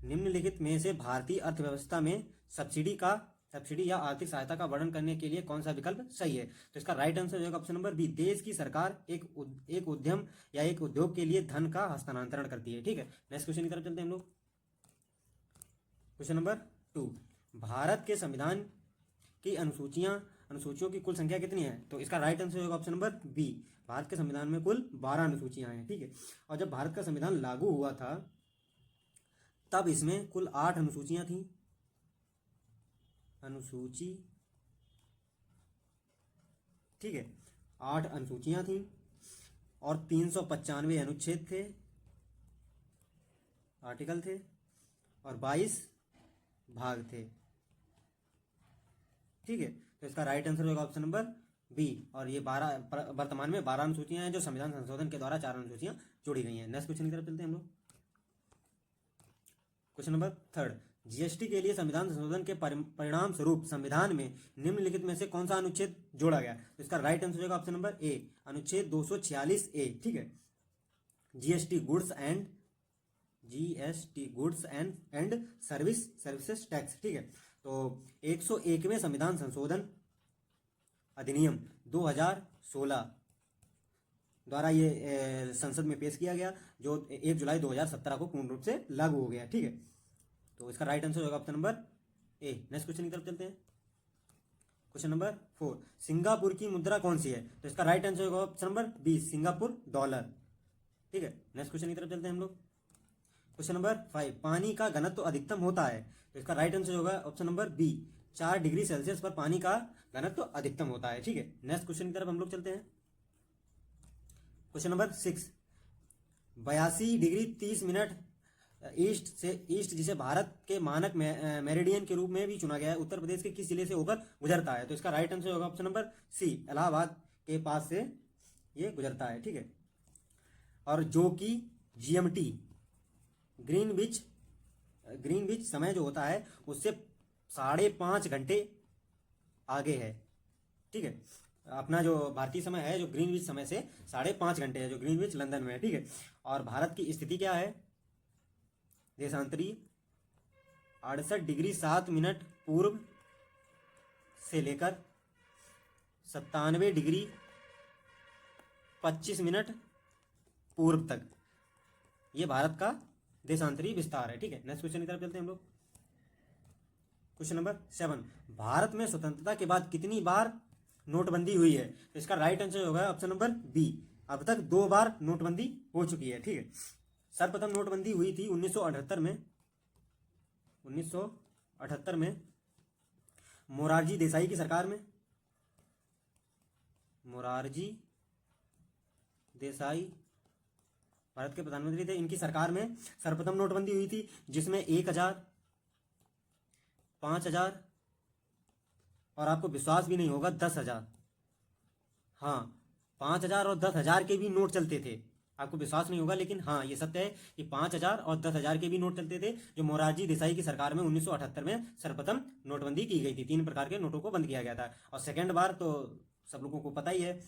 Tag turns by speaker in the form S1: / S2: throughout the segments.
S1: निम्नलिखित में से भारतीय अर्थव्यवस्था में सब्सिडी या आर्थिक सहायता का वर्णन करने के लिए कौन सा विकल्प सही है? तो इसका राइट आंसर हो जाएगा ऑप्शन नंबर बी, देश की सरकार एक उद्यम या एक उद्योग के लिए धन का हस्तांतरण करती है। ठीक है, नेक्स्ट क्वेश्चन की तरफ चलते हैं हम लोग। क्वेश्चन नंबर 2, भारत के संविधान की अनुसूचियों की कुल संख्या कितनी है? तो इसका राइट आंसर होगा ऑप्शन नंबर बी, भारत के संविधान में कुल 12 अनुसूचियां हैं। ठीक है, और जब भारत का संविधान लागू हुआ था तब इसमें कुल 8 अनुसूचियां थी। ठीक है, 8 अनुसूचियां थी और 395 अनुच्छेद थे, आर्टिकल थे, और 22 भाग थे। ठीक है, तो इसका राइट आंसर होगा ऑप्शन नंबर बी, और ये 12 वर्तमान में 12 अनुसूचियां हैं जो संविधान संशोधन के द्वारा 4 अनुसूचियां जोड़ी गई हैं। नेक्स्ट क्वेश्चन की तरफ चलते हैं हम लोग। क्वेश्चन नंबर 3, जीएसटी के लिए संविधान संशोधन के परिणाम स्वरूप संविधान में निम्नलिखित में से कौन सा अनुच्छेद जोड़ा गया? तो इसका राइट आंसर होगा ऑप्शन नंबर ए, अनुच्छेद 246 ए। ठीक है, GST goods and services tax. ठीक है, तो 101वें संविधान संशोधन अधिनियम 2016 द्वारा ये संसद में पेश किया गया, जो 1 जुलाई 2017 को पूर्ण रूप से लागू हो गया। ठीक है, तो इसका राइट आंसर होगा option number A. Next question की तरफ चलते हैं। क्वेश्चन नंबर 4, सिंगापुर की मुद्रा कौन सी है? तो इसका राइट आंसर होगा option number B, Singapore dollar. ठीक है, नेक्स्ट क्वेश्चन की तरफ चलते हैं हम लोग। क्वेश्चन नंबर 5, पानी का घनत्व तो अधिकतम होता है? तो इसका राइट आंसर होगा option number B, 4 degree Celsius पर पानी का घनत्व तो अधिकतम होता है। ठीक है, नेक्स्ट क्वेश्चन की तरफ हम लोग चलते हैं। Question number 6, 82 degree 30 minute east जिसे भारत के मानक मेरिडियन के रूप में भी चुना गया है, उत्तर प्रदेश के किस जिले से होकर गुजरता है? तो इसका राइट आंसर होगा ऑप्शन नंबर सी, इलाहाबाद के पास से ये गुजरता है। ठीक है, और जो कि जीएमटी ग्रीनविच समय जो होता है उससे 5.5 घंटे आगे है। ठीक है, अपना जो भारतीय समय है जो ग्रीनविच समय से 5.5 घंटे है, जो ग्रीनविच लंदन में है। ठीक है, और भारत की स्थिति क्या है? देशांतरी 68 डिग्री 7 मिनट पूर्व से लेकर 97 डिग्री 25 मिनट पूर्व तक ये भारत का देशांतरी विस्तार है। ठीक है, नेक्स्ट क्वेश्चन की तरफ चलते हैं हम लोग। क्वेश्चन नंबर 7, भारत में स्वतंत्रता के बाद कितनी बार नोटबंदी हुई है? तो इसका राइट आंसर होगा ऑप्शन नंबर बी, अब तक 2 बार नोटबंदी हो चुकी है। ठीक है, सर्वप्रथम नोटबंदी हुई थी 1978 में मोरारजी देसाई की सरकार में। मोरारजी देसाई भारत के प्रधानमंत्री थे, इनकी सरकार में सर्वप्रथम नोटबंदी हुई थी, जिसमें 1000, 5000 और आपको विश्वास भी नहीं होगा 10,000, हाँ 5,000 और 10,000 के भी नोट चलते थे। आपको विश्वास नहीं होगा लेकिन हाँ ये सत्य है कि 5,000 और 10,000 के भी नोट चलते थे, जो मोरारजी देसाई की सरकार में 1978 में सर्वप्रथम नोटबंदी की गई थी। 3 प्रकार के नोटों को बंद किया गया था। और सेकेंड बार तो सब लोगों को पता ही है,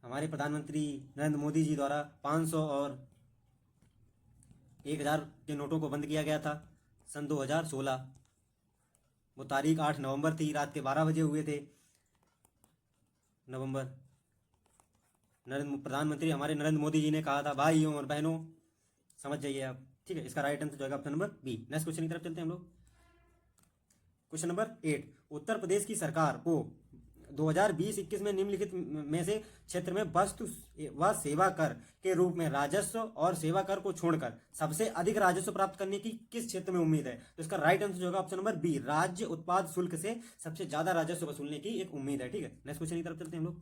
S1: हमारे प्रधानमंत्री नरेंद्र मोदी जी द्वारा 500 और 1000 के नोटों को बंद किया गया था सन 2016। वो तारीख 8 नवंबर थी, रात के 12 बजे हुए थे नवंबर। प्रधानमंत्री हमारे नरेंद्र मोदी जी ने कहा था, भाइयों और बहनों समझ जाइए आप। ठीक है, इसका राइट आंसर जाएगा option number B. Next question की तरफ चलते हैं हम लोग। क्वेश्चन नंबर 8, उत्तर प्रदेश की सरकार को 2020-21 में निम्नलिखित में से क्षेत्र में वस्तु व सेवा कर के रूप में राजस्व और सेवा कर को छोड़कर सबसे अधिक राजस्व प्राप्त करने की किस क्षेत्र में उम्मीद है? तो इसका राइट आंसर होगा ऑप्शन नंबर बी, राज्य उत्पाद शुल्क से सबसे ज्यादा राजस्व वसूलने की एक उम्मीद है। ठीक है, नेक्स्ट क्वेश्चन की तरफ चलते हैं हम लोग।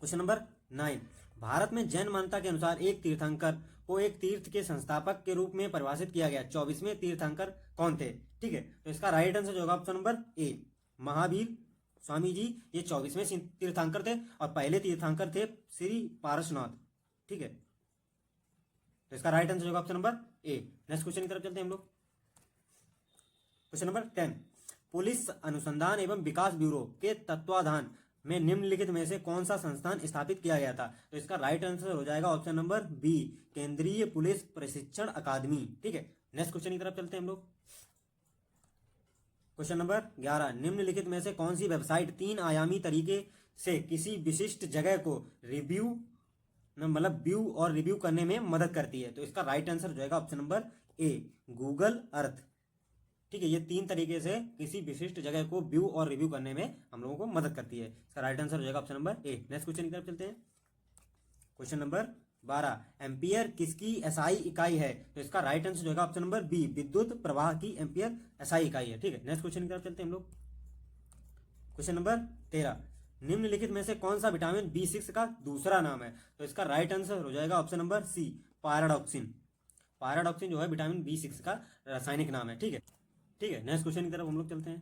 S1: क्वेश्चन नंबर 9, भारत में जैन मान्यता के अनुसार एक तीर्थंकर को एक तीर्थ के संस्थापक के रूप में परिभाषित किया गया। 24वें तीर्थंकर कौन थे? ठीक है, तो इसका राइट आंसर होगा option number A, Mahavir Swami ji ये 24वें तीर्थंकर थे और पहले तीर्थंकर थे श्री पारसनाथ। ठीक है, तो इसका राइट आंसर होगा option number A. Next question की तरफ चलते हैं हम लोग। क्वेश्चन नंबर 10, पुलिस अनुसंधान एवं विकास ब्यूरो के तत्वाधान में निम्नलिखित में से कौन सा संस्थान स्थापित किया गया था? तो इसका राइट आंसर हो जाएगा ऑप्शन नंबर बी, केंद्रीय पुलिस प्रशिक्षण अकादमी। ठीक है, नेक्स्ट क्वेश्चन की तरफ चलते हैं हम लोग। क्वेश्चन नंबर 11, निम्नलिखित में से कौन सी वेबसाइट 3 आयामी तरीके से किसी विशिष्ट जगह को रिव्यू मतलब व्यू और रिव्यू करने में मदद करती है? तो इसका राइट आंसर हो जाएगा option number A, Google Earth. ठीक है, ये 3 तरीके से किसी विशिष्ट जगह को व्यू और रिव्यू करने में हम लोगों को मदद करती है। इसका राइट आंसर हो जाएगा option number A. Next question की तरफ चलते हैं। क्वेश्चन नंबर 12, एम्पियर किसकी एसआई इकाई है? तो इसका राइट आंसर हो जाएगा ऑप्शन नंबर बी, विद्युत प्रवाह की एम्पियर एसआई इकाई है। ठीक है, नेक्स्ट क्वेश्चन की तरफ चलते हैं हम लोग। क्वेश्चन नंबर 13, निम्नलिखित में से कौन सा विटामिन B6 का दूसरा नाम है? तो इसका राइट आंसर हो जाएगा ऑप्शन नंबर सी, पैराडॉक्सिन। पैराडॉक्सिन जो है विटामिन B6 का रासायनिक नाम है। ठीक है, ठीक है, नेक्स्ट क्वेश्चन की तरफ हम लोग चलते हैं।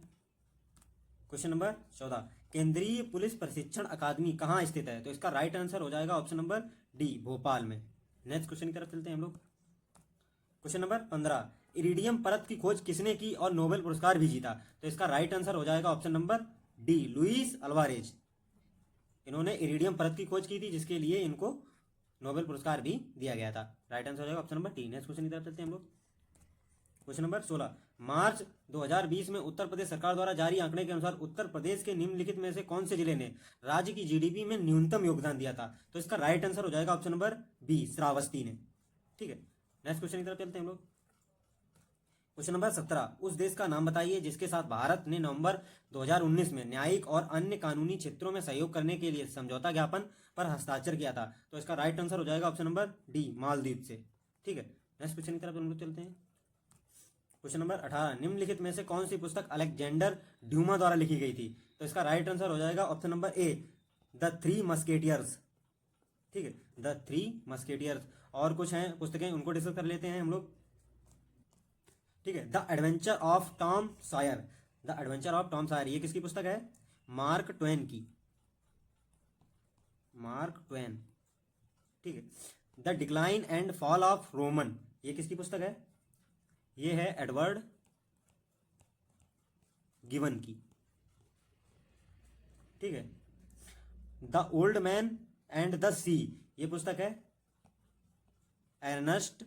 S1: क्वेश्चन नंबर 14, केंद्रीय पुलिस प्रशिक्षण अकादमी कहाँ स्थित है? तो इसका राइट आंसर हो जाएगा ऑप्शन नंबर डी, भोपाल में। नेक्स्ट क्वेश्चन की तरफ चलते हैं हम लोग। क्वेश्चन नंबर 15, इरिडियम परत की खोज किसने की और नोबेल पुरस्कार भी जीता? तो इसका राइट आंसर हो जाएगा option number D, Luis Alvarez. इन्होंने इरिडियम परत की खोज की थी, जिसके लिए इनको नोबेल पुरस्कार भी दिया गया था। राइट आंसर हो जाएगा option number D. Next question की तरफ चलते हैं हम लोग। क्वेश्चन नंबर 16, मार्च 2020 में उत्तर प्रदेश सरकार द्वारा जारी आंकड़े के अनुसार उत्तर प्रदेश के निम्नलिखित में से कौन से जिले ने राज्य की जीडीपी में न्यूनतम योगदान दिया था? तो इसका राइट आंसर हो जाएगा ऑप्शन नंबर बी, श्रावस्ती ने। ठीक है, नेक्स्ट क्वेश्चन की तरफ चलते हैं हम लोग। क्वेश्चन नंबर 17, उस देश का नाम बताइए जिसके साथ भारत ने नवंबर 2019 में न्यायिक और अन्य कानूनी क्षेत्रों में सहयोग करने के लिए समझौता ज्ञापन पर हस्ताक्षर किया था? तो इसका राइट आंसर हो जाएगा ऑप्शन नंबर डी, मालदीव से। ठीक है, नेक्स्ट क्वेश्चन की तरफ हम लोग चलते हैं। क्वेश्चन नंबर 18, निम्नलिखित में से कौन सी पुस्तक अलेक्जेंडर ड्यूमा द्वारा लिखी गई थी? तो इसका राइट आंसर हो जाएगा option number A, the 3 musketeers. ठीक है, द 3 मस्केटियर्स। और कुछ हैं पुस्तकें, उनको डिस्कस कर लेते हैं हम लोग। ठीक है, the adventure of Tom Sawyer. The adventure of Tom Sawyer ये किसकी पुस्तक है? मार्क ट्वेन की, मार्क ट्वेन। ठीक है, the decline and fall of Roman ये किसकी पुस्तक है? ये है एडवर्ड गिवन की। ठीक है, the old man and the sea ये पुस्तक है एर्नेस्ट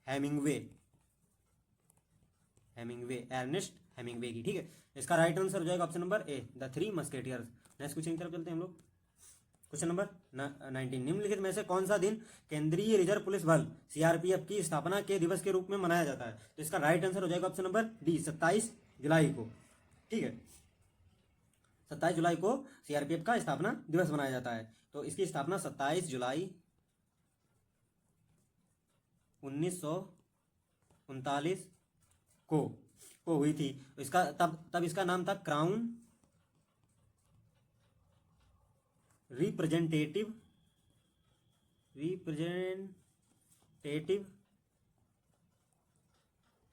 S1: हेमिंगवे, एर्नेस्ट हेमिंगवे की। ठीक है, इसका राइट आंसर हो जाएगा option number A, the 3 musketeers. Next question की तरफ चलते हैं हम लोग। क्वेश्चन नंबर 19, निम्नलिखित में से कौन सा दिन केंद्रीय रिजर्व पुलिस बल सीआरपीएफ की स्थापना के दिवस के रूप में मनाया जाता है? तो इसका राइट आंसर हो जाएगा ऑप्शन नंबर डी, 27 जुलाई को। ठीक है, 27 जुलाई को सीआरपीएफ का स्थापना दिवस मनाया जाता है। तो इसकी स्थापना 27 जुलाई 1939 को हुई थी। इसका तब इसका नाम था crown representative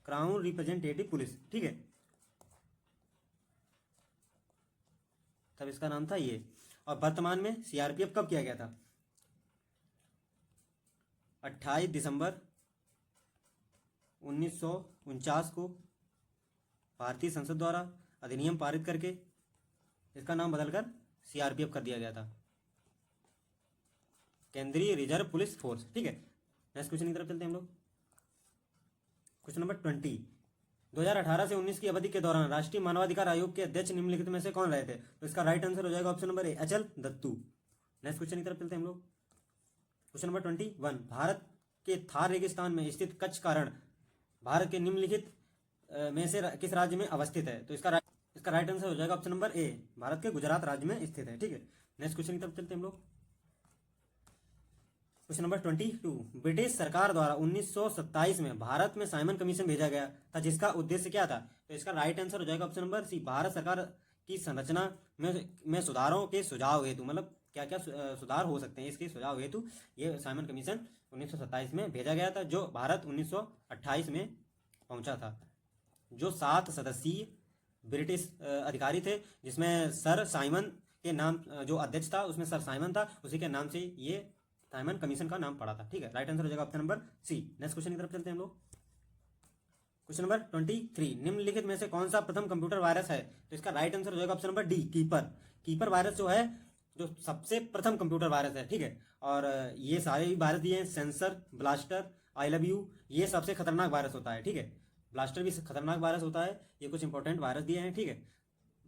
S1: crown representative police. ठीक है, तब इसका नाम था ये। और वर्तमान में सीआरपीएफ कब किया गया था? 28 दिसंबर 1949 को भारतीय संसद द्वारा अधिनियम पारित करके इसका नाम बदलकर सीआरपीएफ कर दिया गया था, केंद्रीय रिजर्व पुलिस फोर्स। ठीक है, नेक्स्ट क्वेश्चन की तरफ चलते हैं हम लोग। क्वेश्चन नंबर 20, 2018 से 19 की अवधि के दौरान राष्ट्रीय मानवाधिकार आयोग के अध्यक्ष निम्नलिखित में से कौन रहे थे? तो इसका राइट आंसर हो जाएगा ऑप्शन नंबर ए, अचल दत्तू। नेक्स्ट क्वेश्चन की तरफ चलते हैं हम लोग। क्वेश्चन नंबर 21, भारत के थार रेगिस्तान में स्थित कच्छ का रण भारत के निम्नलिखित में से किस राज्य में अवस्थित है? तो इसका राइट आंसर हो जाएगा ऑप्शन नंबर ए, भारत के गुजरात राज्य में स्थित है। ठीक है, नेक्स्ट क्वेश्चन की तरफ चलते हैं हम लोग। क्वेश्चन नंबर 22, ब्रिटिश सरकार द्वारा 1927 में भारत में साइमन कमीशन भेजा गया था, जिसका उद्देश्य क्या था? तो इसका राइट आंसर हो जाएगा ऑप्शन नंबर सी, भारत सरकार की संरचना में सुधारों के सुझाव हेतु, मतलब क्या क्या सुधार हो सकते हैं इसके सुझाव हेतु ये साइमन कमीशन 1927 में भेजा गया था, जो भारत 1928 में पहुंचा था। जो 7 सदस्यीय ब्रिटिश अधिकारी थे, जिसमें सर साइमन के नाम, जो अध्यक्ष था उसमें सर साइमन था, उसी के नाम से ये साइमन कमीशन का नाम पड़ा था। ठीक है, राइट आंसर हो जाएगा option number C. Next question की तरफ चलते हैं हम लोग। क्वेश्चन नंबर 23, निम्नलिखित में से कौन सा प्रथम कंप्यूटर वायरस है? तो इसका राइट आंसर हो जाएगा option number D, keeper virus जो है, जो सबसे प्रथम कंप्यूटर वायरस है। ठीक है, और ये सारे भी वायरस दिए हैं, sensor, blaster I love you, ये सबसे खतरनाक वायरस होता है, ठीक है। ब्लास्टर भी खतरनाक वायरस होता है, ये कुछ इंपॉर्टेंट वायरस दिए हैं, ठीक है।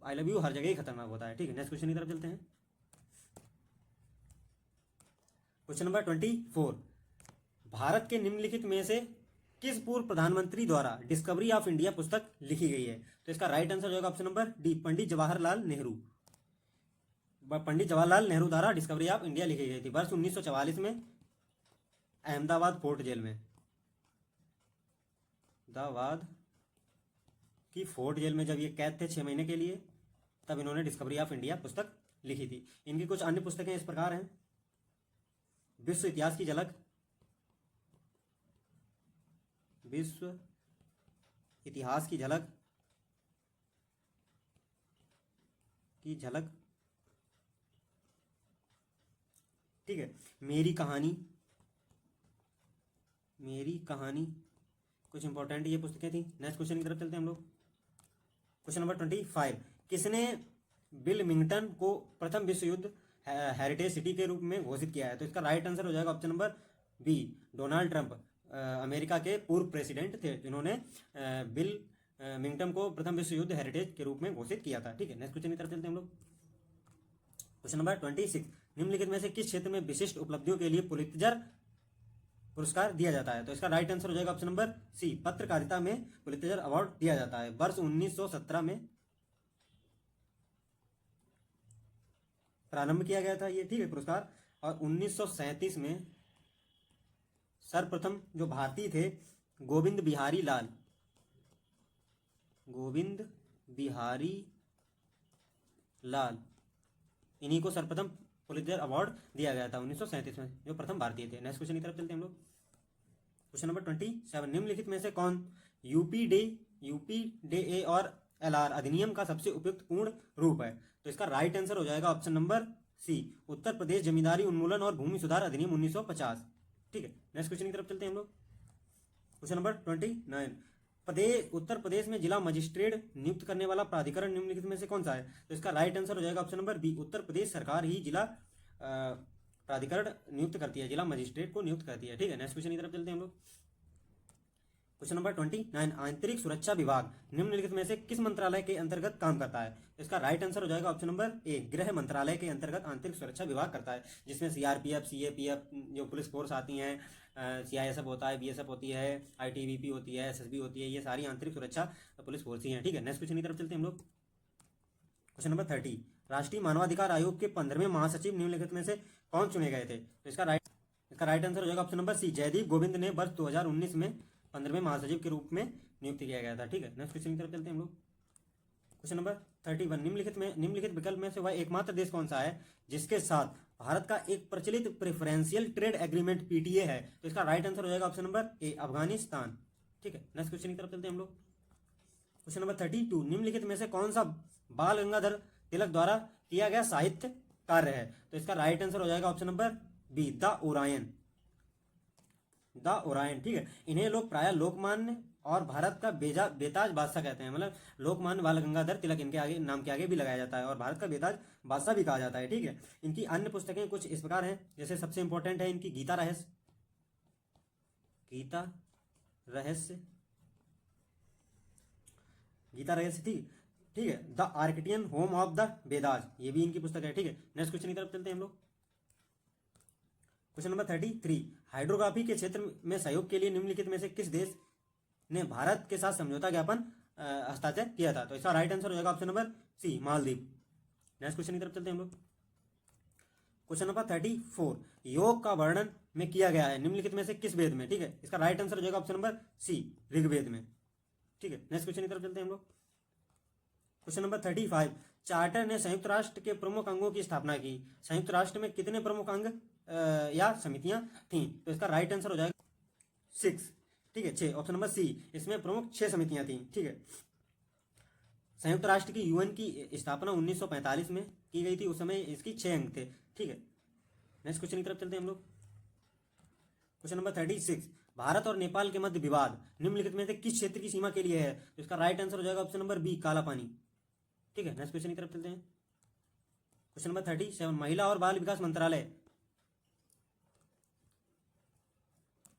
S1: आई लव यू हर जगह ही खतरनाक होता है, ठीक है। नेक्स्ट क्वेश्चन की तरफ चलते हैं। क्वेश्चन नंबर 24, भारत के निम्नलिखित में से किस पूर्व प्रधानमंत्री द्वारा डिस्कवरी ऑफ इंडिया पुस्तक लिखी गई है? तो इसका राइट आंसर हो जाएगा option number D, Pandit Jawaharlal Nehru. Pandit Jawaharlal Nehru द्वारा डिस्कवरी ऑफ इंडिया लिखी गई थी वर्ष 1944 में अहमदाबाद फोर्ट जेल में, अहमदाबाद की फोर्ट जेल में जब ये कैद थे 6 महीने के लिए, तब इन्होंने डिस्कवरी ऑफ इंडिया पुस्तक लिखी थी। इनकी कुछ अन्य पुस्तकें इस प्रकार हैं। विश्व इतिहास की झलक, विश्व इतिहास की झलक ठीक है। मेरी कहानी, कुछ इंपॉर्टेंट ये पुस्तकें थी। नेक्स्ट क्वेश्चन की तरफ चलते हैं हम लोग। क्वेश्चन नंबर 25, किसने विल्मिंगटन को प्रथम विश्व युद्ध हेरिटेज सिटी के रूप में घोषित किया है? तो इसका राइट आंसर हो जाएगा option number B, Donald Trump, America के पूर्व प्रेसिडेंट थे जिन्होंने विल्मिंगटन को प्रथम विश्व युद्ध हेरिटेज के रूप में घोषित किया था, ठीक है। नेक्स्ट क्वेश्चन की तरफ चलते हैं हम लोग। क्वेश्चन नंबर 26, निम्नलिखित में से किस क्षेत्र में विशिष्ट उपलब्धियों के लिए पुलित्जर पुरस्कार दिया जाता है? तो इसका राइट आंसर हो जाएगा ऑप्शन नंबर सी, पत्रकारिता में पुलित्जर अवार्ड दिया जाता है। वर्ष 1917 में प्रारंभ किया गया था ये, ठीक है, पुरस्कार। और 1937 में सर्वप्रथम जो भारतीय थे गोविंद बिहारी लाल, इन्हीं को सर्वप्रथम पुलित्जर अवार्ड दिया गया था 1937 में, जो प्रथम भारतीय थे। नेक्स्ट क्वेश्चन की तरफ चलते हैं हम लोग। क्वेश्चन नंबर 27, निम्नलिखित में से कौन यूपी डे ए और एलआर अधिनियम का सबसे उपयुक्त पूर्ण रूप है? तो इसका राइट आंसर हो जाएगा ऑप्शन नंबर सी, उत्तर प्रदेश जमींदारी उन्मूलन और भूमि सुधार अधिनियम 1950, ठीक है। नेक्स्ट क्वेश्चन की तरफ चलते हैं हम लोग। क्वेश्चन नंबर 29, उत्तर प्रदेश में जिला मजिस्ट्रेट नियुक्त करने वाला प्राधिकरण निम्नलिखित में से कौन सा है? तो इसका राइट आंसर हो जाएगा option number B, Uttar Pradesh सरकार ही जिला प्राधिकरण नियुक्त करती है, जिला मजिस्ट्रेट को नियुक्त करती है, ठीक है। नेक्स्ट क्वेश्चन की तरफ चलते हैं हम लोग। क्वेश्चन नंबर 29, आंतरिक सुरक्षा विभाग निम्नलिखित में से किस मंत्रालय के अंतर्गत काम करता है? इसका राइट आंसर हो जाएगा ऑप्शन नंबर ए, गृह मंत्रालय के अंतर्गत आंतरिक सुरक्षा विभाग करता है, जिसमें सीआरपीएफ, सीएपीएफ जो पुलिस फोर्स आती हैं, सीआईएसएफ होता है, बीएसएफ होती है, आईटीबीपी होती है, एसएसबी होती है, ये सारी आंतरिक सुरक्षा पुलिस फोर्स ही हैं, ठीक है। नेक्स्ट क्वेश्चन की तरफ चलते हैं हम लोग। क्वेश्चन नंबर 30, राष्ट्रीय मानवाधिकार आयोग के 15वें महासचिव निम्नलिखित में से कौन चुने गए थे? तो इसका राइट आंसर हो जाएगा option number C, Jaideep Govind ने वर्ष 2019 में 15वें महासचिव के रूप में नियुक्त किया गया था, ठीक है। नेक्स्ट क्वेश्चन की तरफ चलते हैं हम लोग। क्वेश्चन नंबर 31, निम्नलिखित विकल्प में से वह एकमात्र देश कौन सा है जिसके साथ भारत का एक प्रचलित प्रेफरेंशियल ट्रेड एग्रीमेंट पीटीए है? तो इसका राइट आंसर हो जाएगा ऑप्शन नंबर ए, अफगानिस्तान, ठीक है। नेक्स्ट क्वेश्चन की तरफ चलते हैं हम लोग। क्वेश्चन नंबर 32, निम्नलिखित में से कौन सा बाल गंगाधर तिलक द्वारा किया गया साहित्य कार्य है? तो इसका राइट आंसर हो जाएगा option number B, the Orion, ठीक है। इन्हें लोग प्रायः लोकमान्य और भारत का बेताज बादशाह कहते हैं, मतलब लोकमान्य बाल गंगाधर तिलक इनके आगे नाम के आगे भी लगाया जाता है और भारत का बेताज बादशाह भी कहा जाता है, ठीक है। इनकी अन्य पुस्तकें कुछ इस प्रकार हैं, जैसे सबसे इंपॉर्टेंट है इनकी गीता रहस्य थी, ठीक है। The Arctic home of the Vedas, ये भी इनकी पुस्तक है, ठीक है। नेक्स्ट क्वेश्चन की तरफ चलते हैं हम लोग। क्वेश्चन नंबर 33, हाइड्रोग्राफी के क्षेत्र में सहयोग के लिए निम्नलिखित में से किस देश ने भारत के साथ समझौता ज्ञापन हस्ताक्षर किया था? तो इसका राइट आंसर हो जाएगा option number C, Maldives. Next question की तरफ चलते हैं हम लोग। क्वेश्चन नंबर 34, योग का वर्णन में किया गया है निम्नलिखित में से किस वेद में? ठीक है, इसका राइट आंसर हो जाएगा ऑप्शन नंबर सी, ऋग्वेद में। ठीक है, नेक्स्ट क्वेश्चन की तरफ चलते हैं हम लोग। क्वेश्चन नंबर 35, चार्टर ने संयुक्त राष्ट्र के प्रमुख अंगों की स्थापना की। संयुक्त राष्ट्र में कितने प्रमुख अंग या समितियां थीं? तो इसका राइट आंसर हो जाएगा 6। ठीक है, 6, ऑप्शन नंबर सी, इसमें प्रमुख 6 समितियां थीं। ठीक है, संयुक्त राष्ट्र की यूएन की स्थापना 1945 में की गई थी, उस समय इसकी 6 अंग थे। ठीक है, नेक्स्ट क्वेश्चन की तरफ चलते हैं हम लोग। क्वेश्चन नंबर 36, भारत और नेपाल के मध्य विवाद निम्नलिखित में से किस क्षेत्र की सीमा के लिए है? तो इसका राइट आंसर हो जाएगा ऑप्शन नंबर बी, काला पानी। ठीक है, नेक्स्ट क्वेश्चन की तरफ चलते हैं। क्वेश्चन नंबर 37, महिला और बाल विकास मंत्रालय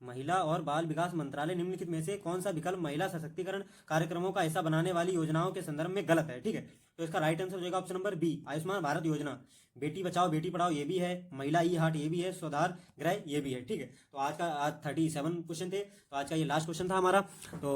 S1: महिला और बाल विकास मंत्रालय निम्नलिखित में से कौन सा विकल्प महिला सशक्तिकरण कार्यक्रमों का हिस्सा बनाने वाली योजनाओं के संदर्भ में गलत है? ठीक है, तो इसका राइट आंसर हो जाएगा option number B, Ayushman Bharat Yojana. Beti Bachao Beti Padhao ये भी है, महिला ई हार्ट ये भी है, सुधार गृह ये भी है। ठीक है, तो आज 37 क्वेश्चन थे, तो आज का ये लास्ट क्वेश्चन था हमारा। तो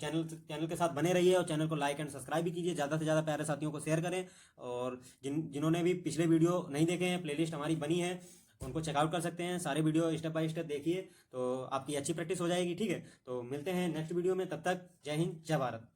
S1: चैनल के साथ बने रहिए और चैनल को लाइक एंड सब्सक्राइब भी कीजिए, ज़्यादा से ज़्यादा प्यारे साथियों को शेयर करें। और जिन्होंने भी पिछले वीडियो नहीं देखे हैं, प्लेलिस्ट हमारी बनी है, उनको चेकआउट कर सकते हैं। सारे वीडियो स्टेप बाय स्टेप देखिए, तो आपकी अच्छी प्रैक्टिस हो जाएगी। ठीक है, तो मिलते हैं नेक्स्ट वीडियो में, तब तक जय हिंद जय भारत।